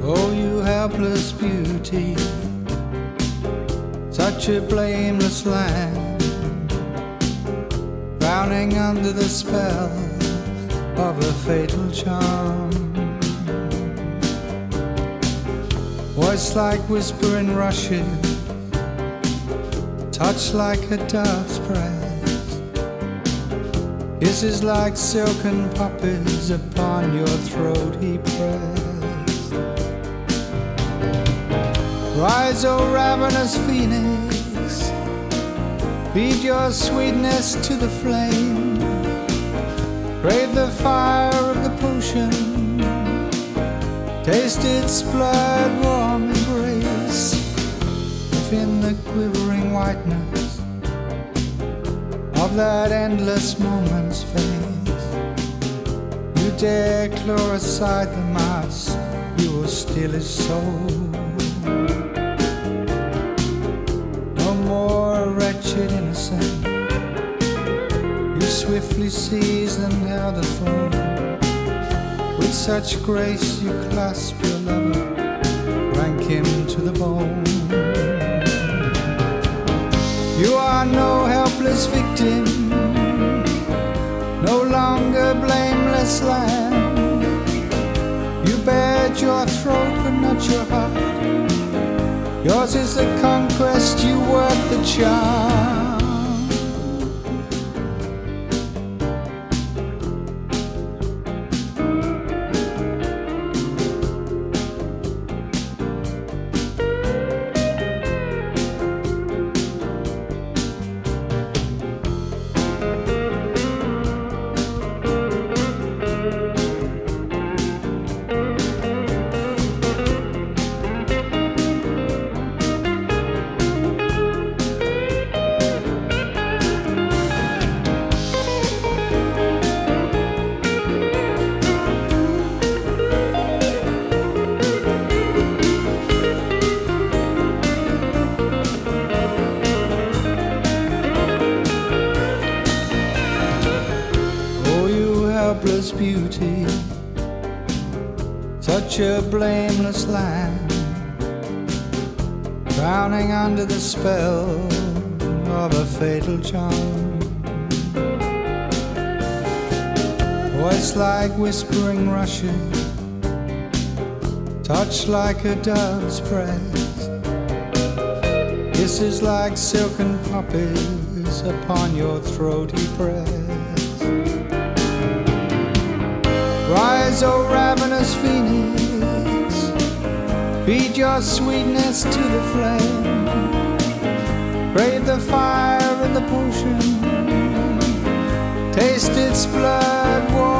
Oh, you helpless beauty, such a blameless lamb, drowning under the spell of a fatal charm. Voice like whispering rushes, touch like a dove's breast, kisses like silken poppies upon your throat he pressed. Rise, O ravenous phoenix, feed your sweetness to the flame, brave the fire of the potion, taste its blood-warm embrace. If in the quivering whiteness of that endless moment's face you dare claw aside the mask, you will steal his soul. No more a wretched innocent, you swiftly seized and held a throne. With such grace you clasp your lover, rank him to the bone. You are no helpless victim, no longer blameless lamb. You bared your throat but not your heart. Yours is the conquest, you work the charm. Helpless beauty, such a blameless lamb, drowning under the spell of a fatal charm. Voice like whispering rushes, touch like a dove's breast, kisses like silken poppies upon your throat he pressed. Rise, O ravenous phoenix, feed your sweetness to the flame, brave the fire of the potion, taste its blood warm